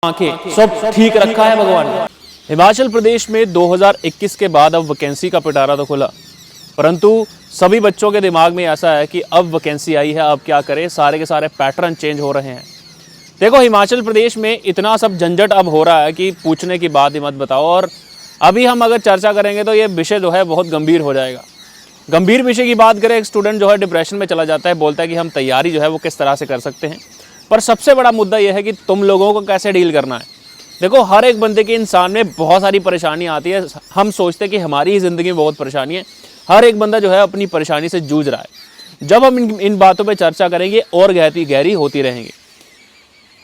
आंखें सब ठीक रखा है भगवान ने। हिमाचल प्रदेश में 2021 के बाद अब वैकेंसी का पिटारा तो खुला, परंतु सभी बच्चों के दिमाग में ऐसा है कि अब वैकेंसी आई है, अब क्या करें, सारे के सारे पैटर्न चेंज हो रहे हैं। देखो हिमाचल प्रदेश में इतना सब झंझट अब हो रहा है कि पूछने की बात ही मत बताओ। और अभी हम अगर चर्चा करेंगे तो ये विषय जो है बहुत गंभीर हो जाएगा। गंभीर विषय की बात करें, एक स्टूडेंट जो है डिप्रेशन में चला जाता है, बोलता है कि हम तैयारी जो है वो किस तरह से कर सकते हैं। पर सबसे बड़ा मुद्दा यह है कि तुम लोगों को कैसे डील करना है। देखो हर एक बंदे के इंसान में बहुत सारी परेशानी आती है। हम सोचते हैं कि हमारी ही ज़िंदगी में बहुत परेशानी है, हर एक बंदा जो है अपनी परेशानी से जूझ रहा है। जब हम इन बातों पर चर्चा करेंगे और गहरी होती रहेंगी।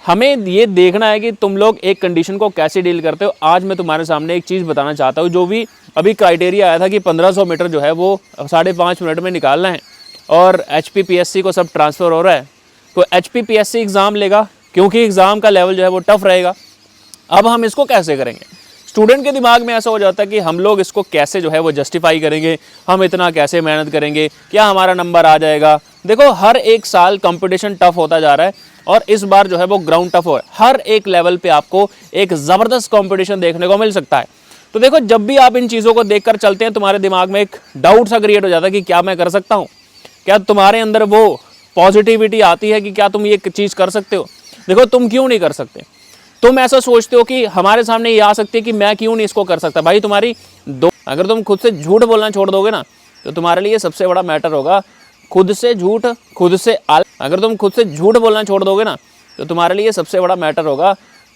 हमें ये देखना है कि तुम लोग एक कंडीशन को कैसे डील करते हो। आज मैं तुम्हारे सामने एक चीज़ बताना चाहता हूँ, जो भी अभी क्राइटेरिया आया था कि 1500 मीटर जो है वो 5.5 मिनट में निकालना है और HPPSC को सब ट्रांसफ़र हो रहा है। तो HPPSC एग्ज़ाम लेगा क्योंकि एग्ज़ाम का लेवल जो है वो टफ़ रहेगा। अब हम इसको कैसे करेंगे? स्टूडेंट के दिमाग में ऐसा हो जाता है कि हम लोग इसको कैसे जो है वो जस्टिफाई करेंगे, हम इतना कैसे मेहनत करेंगे, क्या हमारा नंबर आ जाएगा। देखो हर एक साल कंपटीशन टफ होता जा रहा है और इस बार जो है वो ग्राउंड टफ हो, हर एक लेवल पे आपको एक ज़बरदस्त कंपटीशन देखने को मिल सकता है। तो देखो जब भी आप इन चीज़ों को देखकर चलते हैं, तुम्हारे दिमाग में एक डाउट सा क्रिएट हो जाता है कि क्या मैं कर सकता हूँ, क्या तुम्हारे अंदर वो पॉजिटिविटी आती है कि क्या तुम ये चीज़ कर सकते हो। देखो तुम क्यों नहीं कर सकते, तुम ऐसा सोचते हो कि हमारे सामने ये आ सकती है कि मैं क्यों नहीं इसको कर सकता। भाई तुम्हारी अगर तुम खुद से झूठ बोलना छोड़ दोगे ना, तो तुम्हारे लिए सबसे बड़ा मैटर होगा खुद से झूठ, खुद से अगर तुम खुद से झूठ बोलना छोड़ दोगे ना, तो तुम्हारे लिए सबसे बड़ा मैटर होगा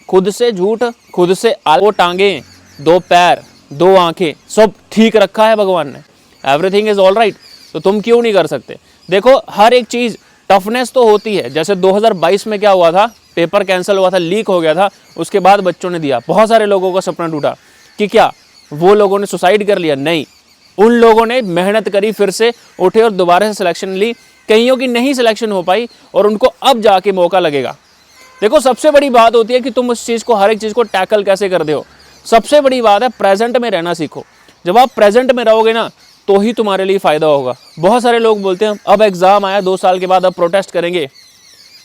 खुद से झूठ, खुद से दो टांगें, 2 पैर, 2 आंखें, सब ठीक रखा है भगवान ने, एवरीथिंग इज ऑल राइट। तो तुम क्यों नहीं कर सकते? देखो हर एक चीज़ टफनेस तो होती है। जैसे 2022 में क्या हुआ था, पेपर कैंसिल हुआ था, लीक हो गया था, उसके बाद बच्चों ने दिया, बहुत सारे लोगों का सपना टूटा कि क्या वो लोगों ने सुसाइड कर लिया? नहीं, उन लोगों ने मेहनत करी, फिर से उठे और दोबारा से सिलेक्शन ली। कईयों की नहीं सिलेक्शन हो पाई और उनको अब जाके मौका लगेगा। देखो सबसे बड़ी बात होती है कि तुम उस चीज़ को, हर एक चीज़ को टैकल कैसे करते हो। सबसे बड़ी बात है प्रेजेंट में रहना सीखो। जब आप प्रेजेंट में रहोगे ना, तो ही तुम्हारे लिए फ़ायदा होगा। बहुत सारे लोग बोलते हैं अब एग्ज़ाम आया 2 साल के बाद, अब प्रोटेस्ट करेंगे।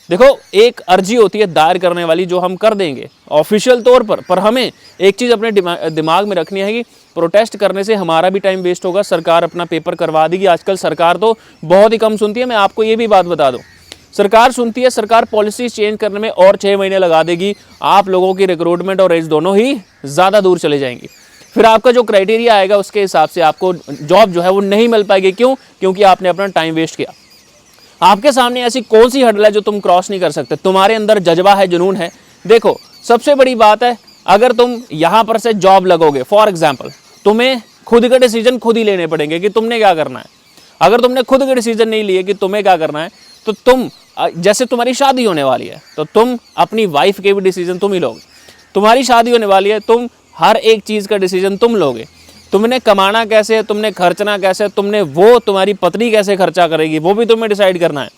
देखो एक अर्जी होती है दायर करने वाली, जो हम कर देंगे ऑफिशियल तौर पर हमें एक चीज़ अपने दिमाग में रखनी है कि प्रोटेस्ट करने से हमारा भी टाइम वेस्ट होगा, सरकार अपना पेपर करवा देगी। आजकल सरकार तो बहुत ही कम सुनती है। मैं आपको ये भी बात बता दूं, सरकार सुनती है, सरकार पॉलिसी चेंज करने में और 6 महीने लगा देगी। आप लोगों की रिक्रूटमेंट और एज दोनों ही ज़्यादा दूर चले जाएंगी। फिर आपका जो क्राइटेरिया आएगा उसके हिसाब से आपको जॉब जो है वो नहीं मिल पाएगी। क्यों? क्योंकि आपने अपना टाइम वेस्ट किया। आपके सामने ऐसी कौन सी हर्डल है जो तुम क्रॉस नहीं कर सकते? तुम्हारे अंदर जज्बा है, जुनून है। देखो सबसे बड़ी बात है, अगर तुम यहाँ पर से जॉब लगोगे, फॉर एग्जाम्पल, तुम्हें खुद के डिसीजन खुद ही लेने पड़ेंगे कि तुमने क्या करना है। अगर तुमने खुद के डिसीजन नहीं लिए कि तुम्हें क्या करना है, तो तुम, जैसे तुम्हारी शादी होने वाली है, तो तुम अपनी वाइफ के भी डिसीजन तुम ही लोगे। तुम्हारी शादी होने वाली है, तुम हर एक चीज़ का डिसीजन तुम लोगे। तुमने कमाना कैसे है, तुमने खर्चना कैसे है, तुम्हारी पत्नी कैसे खर्चा करेगी, वो भी तुम्हें डिसाइड करना है।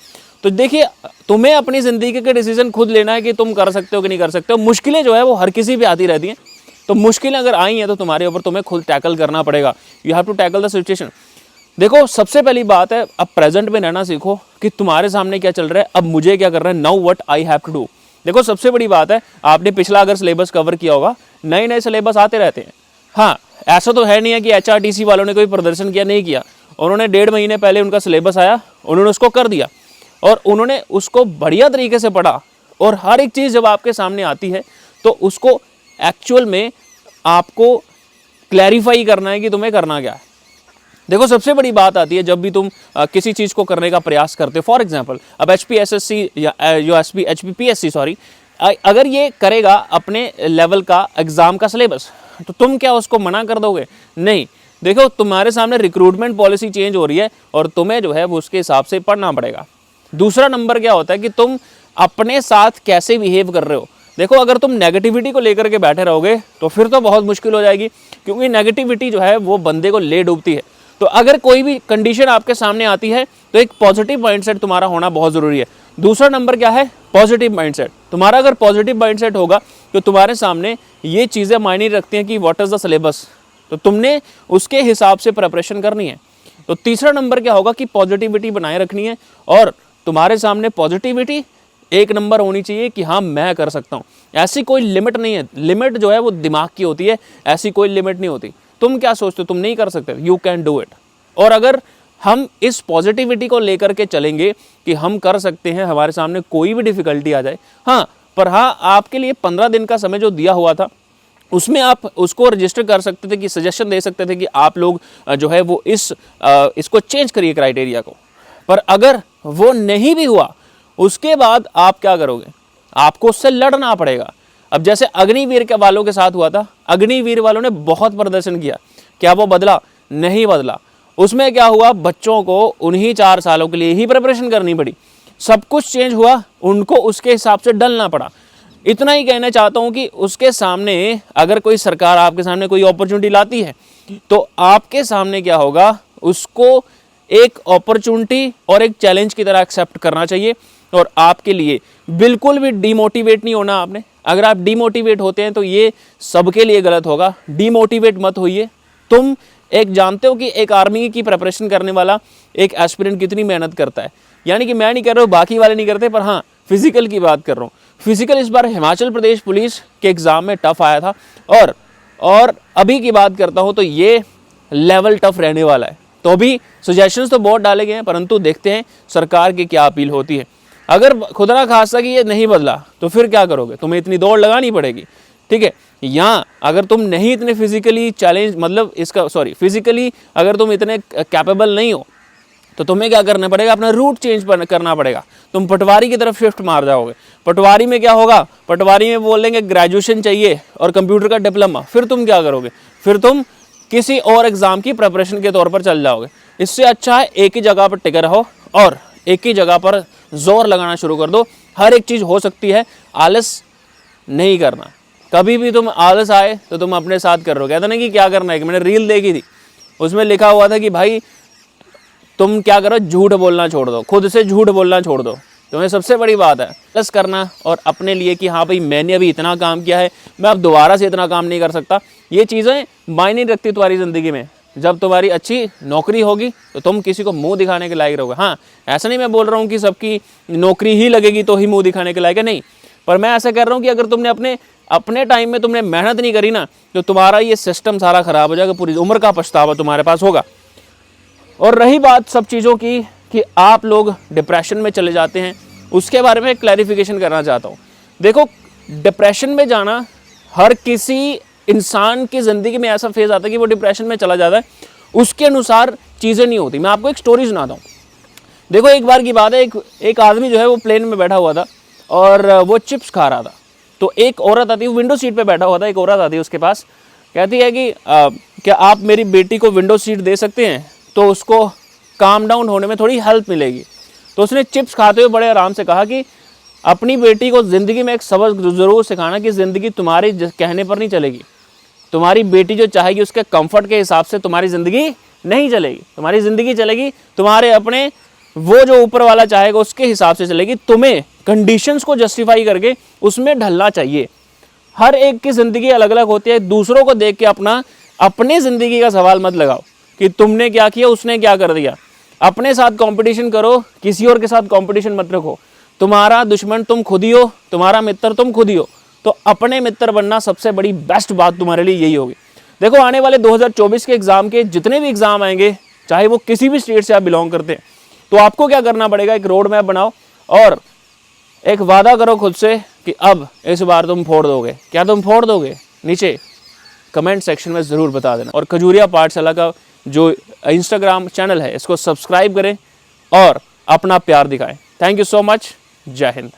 तो देखिए तुम्हें अपनी ज़िंदगी के डिसीजन खुद लेना है कि तुम कर सकते हो कि नहीं कर सकते हो। मुश्किलें जो है वो हर किसी पे आती रहती हैं, तो मुश्किलें अगर आई हैं तो तुम्हारे ऊपर तुम्हें खुद टैकल करना पड़ेगा। You have to tackle the situation. देखो सबसे पहली बात है, अब प्रेजेंट में रहना सीखो कि तुम्हारे सामने क्या चल रहा है, अब मुझे क्या करना है, now what I have to do. देखो सबसे बड़ी बात है, आपने पिछला अगर सिलेबस कवर किया होगा, नए नए सिलेबस आते रहते हैं। हाँ, ऐसा तो है नहीं है कि HRTC वालों ने कोई प्रदर्शन किया, नहीं किया। उन्होंने 1.5 महीने पहले उनका सिलेबस आया, उन्होंने उसको कर दिया और उन्होंने उसको बढ़िया तरीके से पढ़ा। और हर एक चीज़ जब आपके सामने आती है तो उसको एक्चुअल में आपको क्लैरिफाई करना है कि तुम्हें करना क्या है। देखो सबसे बड़ी बात आती है जब भी तुम किसी चीज़ को करने का प्रयास करते हो। फॉर एग्जांपल अब HPSSC या HPPSC सॉरी, अगर ये करेगा अपने लेवल का एग्ज़ाम का सिलेबस, तो तुम क्या उसको मना कर दोगे? नहीं। देखो तुम्हारे सामने रिक्रूटमेंट पॉलिसी चेंज हो रही है और तुम्हें जो है वो उसके हिसाब से पढ़ना पड़ेगा। दूसरा नंबर क्या होता है कि तुम अपने साथ कैसे बिहेव कर रहे हो। देखो अगर तुम नेगेटिविटी को लेकर के बैठे रहोगे तो फिर तो बहुत मुश्किल हो जाएगी, क्योंकि नेगेटिविटी जो है वो बंदे को ले डूबती है। तो अगर कोई भी कंडीशन आपके सामने आती है तो एक पॉजिटिव माइंडसेट तुम्हारा होना बहुत ज़रूरी है। दूसरा नंबर क्या है? Positive mindset. तुम्हारा अगर पॉजिटिव माइंडसेट होगा तो तुम्हारे सामने ये चीज़ें मायने रखती हैं कि व्हाट इज़ द सिलेबस, तो तुमने उसके हिसाब से प्रिपरेशन करनी है। तो तीसरा नंबर क्या होगा कि पॉजिटिविटी बनाए रखनी है और तुम्हारे सामने पॉजिटिविटी एक नंबर होनी चाहिए कि हाँ मैं कर सकता हूँ। ऐसी कोई लिमिट नहीं है, लिमिट जो है वो दिमाग की होती है, ऐसी कोई लिमिट नहीं होती। तुम क्या सोचते हो तुम नहीं कर सकते, यू कैन डू इट। और अगर हम इस पॉजिटिविटी को लेकर के चलेंगे कि हम कर सकते हैं, हमारे सामने कोई भी डिफिकल्टी आ जाए, हाँ पर हाँ आपके लिए 15 दिन का समय जो दिया हुआ था उसमें आप उसको रजिस्टर कर सकते थे कि सजेशन दे सकते थे कि आप लोग जो है वो इसको चेंज करिए क्राइटेरिया को। पर अगर वो नहीं भी हुआ उसके बाद आप क्या करोगे, आपको उससे लड़ना पड़ेगा। अब जैसे अग्निवीर के वालों के साथ हुआ था, अग्निवीर वालों ने बहुत प्रदर्शन किया, क्या वो बदला? नहीं बदला। उसमें क्या हुआ, बच्चों को उन्हीं 4 सालों के लिए ही प्रिपरेशन करनी पड़ी, सब कुछ चेंज हुआ, उनको उसके हिसाब से ढलना पड़ा। इतना ही कहना चाहता हूं कि उसके सामने अगर कोई सरकार आपके सामने कोई अपॉर्चुनिटी लाती है तो आपके सामने क्या होगा, उसको एक अपॉर्चुनिटी और एक चैलेंज की तरह एक्सेप्ट करना चाहिए। और आपके लिए बिल्कुल भी डिमोटिवेट नहीं होना आपने। अगर आप डिमोटिवेट होते हैं तो ये सबके लिए गलत होगा। डिमोटिवेट मत होइए। तुम एक जानते हो कि एक आर्मी की प्रिपरेशन करने वाला एक एस्पिरेंट कितनी मेहनत करता है, यानी कि मैं नहीं कर रहा हूँ बाकी वाले नहीं करते, पर हाँ फिजिकल की बात कर रहा हूँ। फिजिकल इस बार हिमाचल प्रदेश पुलिस के एग्जाम में टफ आया था, और अभी की बात करता हूँ तो ये लेवल टफ रहने वाला है। तो अभी सजेशंस तो बहुत डाले गए हैं, परंतु देखते हैं सरकार की क्या अपील होती है। अगर खुदा ना खास्ता कि ये नहीं बदला तो फिर क्या करोगे, तुम्हें इतनी दौड़ लगानी पड़ेगी, ठीक है। या अगर तुम नहीं इतने फिजिकली चैलेंज मतलब फिजिकली अगर तुम इतने कैपेबल नहीं हो तो तुम्हें क्या करना पड़ेगा, अपना रूट चेंज करना पड़ेगा। तुम पटवारी की तरफ शिफ्ट मार जाओगे। पटवारी में क्या होगा, पटवारी में बोल देंगे ग्रेजुएशन चाहिए और कंप्यूटर का डिप्लोमा, फिर तुम क्या करोगे, फिर तुम किसी और एग्जाम की प्रिपरेशन के तौर पर चल जाओगे। इससे अच्छा है एक ही जगह पर टिके रहो और एक ही जगह पर जोर लगाना शुरू कर दो। हर एक चीज़ हो सकती है, आलस नहीं करना। कभी भी तुम आलस आए तो तुम अपने साथ कर रहे हो। कहते ना कि क्या करना है, कि मैंने रील देखी थी, उसमें लिखा हुआ था कि भाई तुम क्या करो, झूठ बोलना छोड़ दो, खुद से झूठ बोलना छोड़ दो। तुम्हें सबसे बड़ी बात है प्लस करना और अपने लिए कि हाँ भाई मैंने अभी इतना काम किया है, मैं अब दोबारा से इतना काम नहीं कर सकता। ये चीज़ें मायने रखती तुम्हारी ज़िंदगी में। जब तुम्हारी अच्छी नौकरी होगी तो तुम किसी को मुंह दिखाने के लायक रहोगे। हाँ ऐसा नहीं मैं बोल रहा हूँ कि सबकी नौकरी ही लगेगी तो ही मुंह दिखाने के लायक है, नहीं, पर मैं ऐसा कह रहा हूँ कि अगर तुमने अपने टाइम में तुमने मेहनत नहीं करी ना तो तुम्हारा ये सिस्टम सारा खराब हो जाएगा, पूरी उम्र का पछतावा तुम्हारे पास होगा। और रही बात सब चीज़ों की कि आप लोग डिप्रेशन में चले जाते हैं, उसके बारे में क्लैरिफिकेशन करना चाहता हूँ। देखो डिप्रेशन में जाना हर किसी इंसान की ज़िंदगी में ऐसा फेज आता है कि वो डिप्रेशन में चला जाता है, उसके अनुसार चीज़ें नहीं होती। मैं आपको एक स्टोरी सुनाता हूँ। देखो एक बार की बात है, एक आदमी जो है वो प्लेन में बैठा हुआ था और वो चिप्स खा रहा था। तो एक औरत आती है, विंडो सीट पे बैठा हुआ था, एक औरत आती है उसके पास, कहती है कि क्या आप मेरी बेटी को विंडो सीट दे सकते हैं, तो उसको काम डाउन होने में थोड़ी हेल्प मिलेगी। तो उसने चिप्स खाते हुए बड़े आराम से कहा कि अपनी बेटी को ज़िंदगी में एक सबक ज़रूर सिखाना कि ज़िंदगी तुम्हारे कहने पर नहीं चलेगी। तुम्हारी बेटी जो चाहेगी उसके कंफर्ट के हिसाब से तुम्हारी ज़िंदगी नहीं चलेगी। तुम्हारी ज़िंदगी चलेगी तुम्हारे अपने, वो जो ऊपर वाला चाहेगा उसके हिसाब से चलेगी। तुम्हें कंडीशंस को जस्टिफाई करके उसमें ढलना चाहिए। हर एक की ज़िंदगी अलग अलग होती है। दूसरों को देख के अपने ज़िंदगी का सवाल मत लगाओ कि तुमने क्या किया, उसने क्या कर दिया। अपने साथ कंपटीशन करो, किसी और के साथ कंपटीशन मत रखो। तुम्हारा दुश्मन तुम खुद ही हो, तुम्हारा मित्र तुम खुद ही हो। तो अपने मित्र बनना सबसे बड़ी बेस्ट बात तुम्हारे लिए यही होगी। देखो आने वाले 2024 के एग्ज़ाम के जितने भी एग्ज़ाम आएंगे, चाहे वो किसी भी स्टेट से आप बिलोंग करते हैं, तो आपको क्या करना पड़ेगा, एक रोड मैप बनाओ और एक वादा करो खुद से कि अब इस बार तुम फोड़ दोगे। क्या तुम फोड़ दोगे? नीचे कमेंट सेक्शन में ज़रूर बता देना। और खजूरिया पाठशाला का जो इंस्टाग्राम चैनल है इसको सब्सक्राइब करें और अपना प्यार दिखाएं। Thank you so much. जय हिंद।